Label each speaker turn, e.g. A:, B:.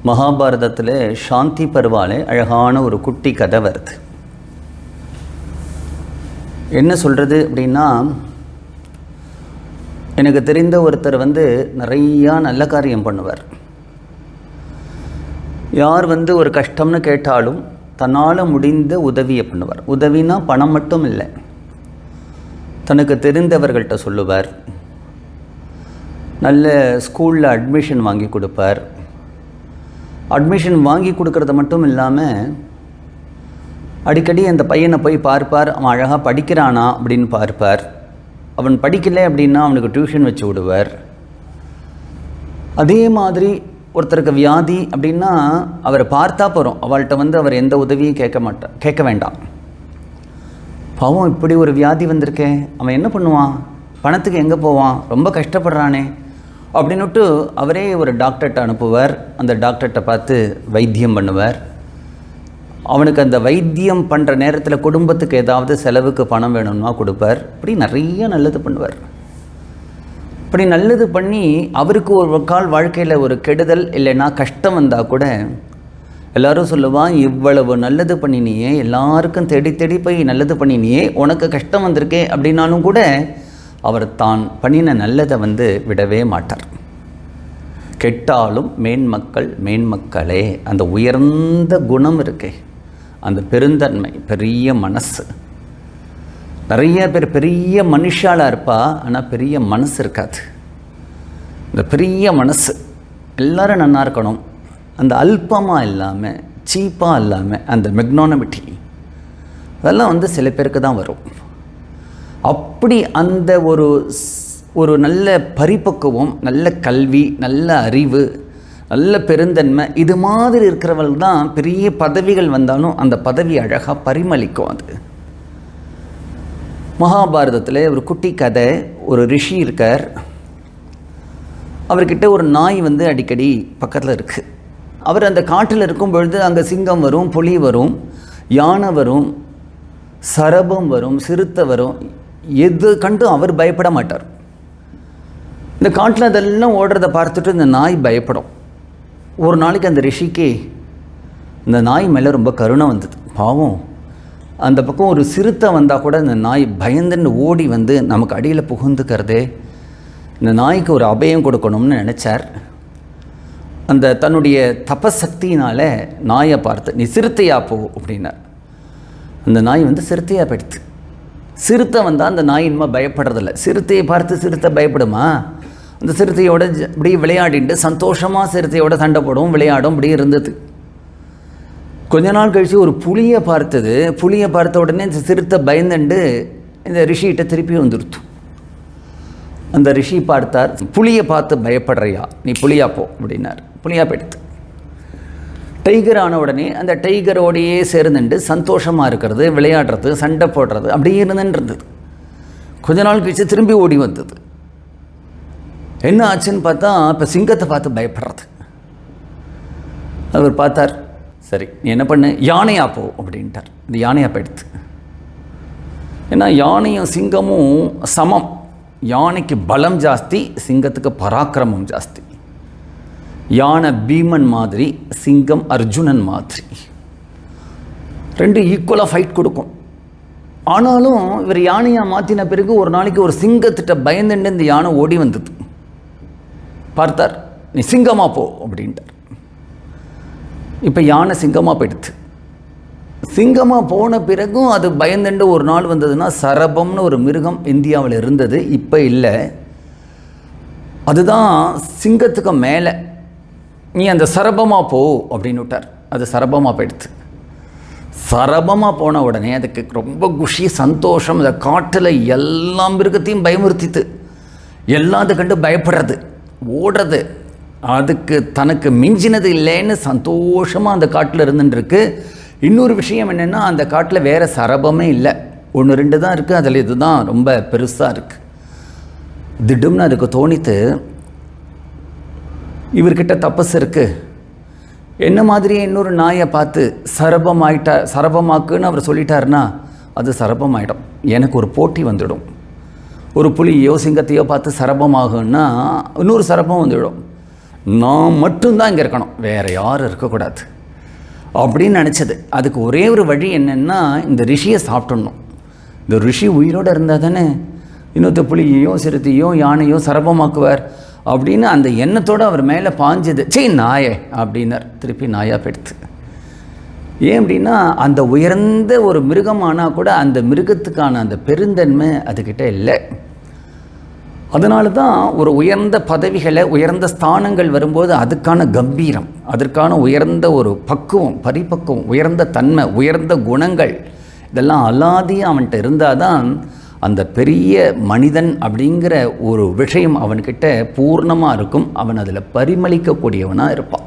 A: மகாபாரதத்தில் சாந்தி பருவாலே அழகான ஒரு குட்டி கதை வருது. என்ன சொல்கிறது அப்படின்னா, எனக்கு தெரிந்த ஒருத்தர் நிறையா நல்ல காரியம் பண்ணுவார். யார் ஒரு கஷ்டம்னு கேட்டாலும் தன்னால் முடிந்த உதவியை பண்ணுவார். உதவினா பணம் மட்டும் இல்லை, தனக்கு தெரிந்தவர்கள்ட்ட சொல்லுவார். நல்ல ஸ்கூலில் அட்மிஷன் வாங்கி கொடுப்பார். அட்மிஷன் வாங்கி கொடுக்கறது மட்டும் இல்லாமல் அடிக்கடி அந்த பையனை போய் பார்ப்பார். அவன் அழகாக படிக்கிறானா அப்படின்னு பார்ப்பார். அவன் படிக்கலை அப்படின்னா அவனுக்கு டியூஷன் வச்சு விடுவார். அதே மாதிரி ஒருத்தருக்கு வியாதி அப்படின்னா அவரை பார்த்தா போகிறோம், அவள்கிட்ட அவர் எந்த உதவியும் கேட்க வேண்டாம். பாவம், இப்படி ஒரு வியாதி வந்திருக்கேன், அவன் என்ன பண்ணுவான், பணத்துக்கு எங்கே போவான், ரொம்ப கஷ்டப்படுறானே அப்படின்னுட்டு அவரே ஒரு டாக்டர்கிட்ட அனுப்புவார். அந்த டாக்டர்கிட்ட பார்த்து வைத்தியம் பண்ணுவார். அவனுக்கு அந்த வைத்தியம் பண்ணுற நேரத்தில் குடும்பத்துக்கு ஏதாவது செலவுக்கு பணம் வேணும்னா கொடுப்பார். இப்படி நிறைய நல்லது பண்ணுவார். இப்படி நல்லது பண்ணி அவருக்கு ஒரு கால் வாழ்க்கையில் ஒரு கெடுதல் இல்லைன்னா கஷ்டம் வந்தால் கூட எல்லோரும் சொல்லுவான், இவ்வளவு நல்லது பண்ணினியே, எல்லாருக்கும் தேடி தேடி போய் நல்லது பண்ணினியே, உனக்கு கஷ்டம் வந்திருக்கே அப்படின்னாலும் கூட அவர் தான் பண்ணின நல்லதை விடவே மாட்டார். கெட்டாலும் மேன்மக்களே, அந்த உயர்ந்த குணம் இருக்கே, அந்த பெருந்தன்மை, பெரிய மனசு. நிறைய பேர் பெரிய மனுஷாலாக இருப்பா, ஆனால் பெரிய மனசு இருக்காது. இந்த பெரிய மனசு எல்லோரும் நல்லா இருக்கணும், அந்த அல்பமாக இல்லாமல் சீப்பாக இல்லாமல் அந்த மெக்னானமிட்டி, அதெல்லாம் சில பேருக்கு தான் வரும். அப்படி அந்த ஒரு நல்ல பரிபக்குவம், நல்ல கல்வி, நல்ல அறிவு, நல்ல பெருந்தன்மை, இது மாதிரி இருக்கிறவர்கள் தான் பெரிய பதவிகள் வந்தாலும் அந்த பதவி அழகாக பரிமளிக்கும். அது மகாபாரதத்தில் ஒரு குட்டி கதை. ஒரு ரிஷி இருக்கார். அவர்கிட்ட ஒரு நாய் அடிக்கடி பக்கத்தில் இருக்குது. அவர் அந்த காட்டில் இருக்கும் பொழுது அங்கே சிங்கம் வரும், புலி வரும், யானை வரும், சரபம் வரும், சிறுத்தை வரும். எது கண்டு அவர் பயப்பட மாட்டார். இந்த காட்டில் அதெல்லாம் ஓடுறதை பார்த்துட்டு இந்த நாய் பயப்படும். ஒரு நாளைக்கு அந்த ரிஷிக்கு இந்த நாய் மேலே ரொம்ப கருணை வந்தது. பாவம், அந்த பக்கம் ஒரு சிறுத்தை வந்தால் கூட இந்த நாய் பயந்துன்னு ஓடி நமக்கு அடியில் புகுந்துக்கிறதே, இந்த நாய்க்கு ஒரு அபயம் கொடுக்கணும்னு நினச்சார். அந்த தன்னுடைய தபசக்தியினால் நாயை பார்த்து, நீ சிறுத்தையா போ அப்படின்னார். அந்த நாய் சிறுத்தையாக போயிடுது. சிறுத்தை வந்தால் அந்த நாய் இனிமேல் பயப்படுறதில்ல. சிறுத்தையை பார்த்து சிறுத்தை பயப்படுமா? அந்த சிறுத்தையோட இப்படி விளையாடிட்டு சந்தோஷமாக சிறுத்தையோட சண்டை போடும், விளையாடும், இப்படி இருந்தது. கொஞ்ச நாள் கழித்து ஒரு புலியை பார்த்தது. புலியை பார்த்த உடனே இந்த சிறுத்தை பயந்துண்டு இந்த ரிஷிகிட்ட திருப்பி வந்துடுத்து. அந்த ரிஷி பார்த்தார், புலியை பார்த்து பயப்படுறியா, நீ புலியா போ அப்படின்னார். புலியா போயிடுது. டைகர் ஆன உடனே அந்த டைகரோடையே சேர்ந்துட்டு சந்தோஷமாக இருக்கிறது, விளையாடுறது, சண்டை போடுறது, அப்படியே இருந்துன்றது. கொஞ்ச நாள் கழிச்சு திரும்பி ஓடி வந்தது. என்ன ஆச்சுன்னு பார்த்தா இப்போ சிங்கத்தை பார்த்து பயப்படுறது. அவர் பார்த்தார், சரி நீ என்ன பண்ணு, யானையா போ அப்படின்ட்டார். இந்த யானையாக போயிடுது. ஏன்னா யானையும் சிங்கமும் சமம். யானைக்கு பலம் ஜாஸ்தி, சிங்கத்துக்கு பராக்கிரமம் ஜாஸ்தி. யானை பீமன் மாதிரி, சிங்கம் அர்ஜுனன் மாதிரி, ரெண்டு ஈக்குவலாக ஃபைட் கொடுக்கும். ஆனாலும் இவர் யானையாக மாற்றின பிறகு ஒரு நாளைக்கு ஒரு சிங்கத்திட்ட பயந்துட்டு இந்த யானை ஓடி வந்தது. பார்த்தார், நீ சிங்கமாக போ அப்படின்ட்டார். இப்போ யானை சிங்கமாக போயிடுது. சிங்கமாக போன பிறகும் அது பயந்துண்டு ஒரு நாள் வந்ததுன்னா, சரபம்னு ஒரு மிருகம் இந்தியாவில் இருந்தது, இப்போ இல்லை. அதுதான் சிங்கத்துக்கு மேலே. நீ அந்த சரபமாக போ அப்படின்னு விட்டார். அது சரபமாக போயிடுது. சரபமாக போன உடனே அதுக்கு ரொம்ப குஷி, சந்தோஷம். அந்த காட்டில் எல்லா மிருகத்தையும் பயமுறுத்தித்து, எல்லாம் அதை கண்டு பயப்படுறது, ஓடுறது. அதுக்கு தனக்கு மிஞ்சினது இல்லைன்னு சந்தோஷமாக அந்த காட்டில் இருந்துருக்கு. இன்னொரு விஷயம் என்னென்னா, அந்த காட்டில் வேறு சரபமே இல்லை, 1-2 தான் இருக்குது. அதில் இதுதான் ரொம்ப பெருசாக இருக்குது. திடம்னு அதுக்கு தோணித்து, இவர்கிட்ட தபஸ் இருக்குது, என்ன மாதிரியே இன்னொரு நாயை பார்த்து சரபமாக்குன்னு அவர் சொல்லிட்டாருன்னா அது சரபமாயிடும். எனக்கு ஒரு போட்டி வந்துடும். ஒரு புலியோ சிங்கத்தையோ பார்த்து சரபமாகுன்னா இன்னொரு சரபம் வந்துவிடும். நான் மட்டும்தான் இங்கே இருக்கணும், வேறு யாரும் இருக்கக்கூடாது அப்படின்னு நினச்சது. அதுக்கு ஒரே ஒரு வழி என்னென்னா, இந்த ரிஷியை சாப்பிட்ணும். இந்த ரிஷி உயிரோடு இருந்தால் தானே இன்னொருத்த புலியையோ சிறுத்தையோ யானையோ சரபமாக்குவார் அப்படின்னு அந்த எண்ணத்தோடு அவர் மேலே பாஞ்சது. நாயே அப்படின்னார். திருப்பி நாயாக பெடுத்து. ஏன் அப்படின்னா, அந்த உயர்ந்த ஒரு மிருகமானால் கூட அந்த மிருகத்துக்கான அந்த பெருந்தன்மை அதுக்கிட்ட இல்லை. அதனால தான் ஒரு உயர்ந்த பதவிகளை, உயர்ந்த ஸ்தானங்கள் வரும்போது அதுக்கான கம்பீரம், அதற்கான உயர்ந்த ஒரு பக்குவம், பரிபக்குவம், உயர்ந்த தன்மை, உயர்ந்த குணங்கள் இதெல்லாம் அலாதியாக அவன்கிட்ட இருந்தால் தான் அந்த பெரிய மனிதன் அப்படிங்கிற ஒரு விஷயம் அவன்கிட்ட பூர்ணமாக இருக்கும். அவன் அதில் பரிமளிக்கக்கூடியவனாக இருப்பான்.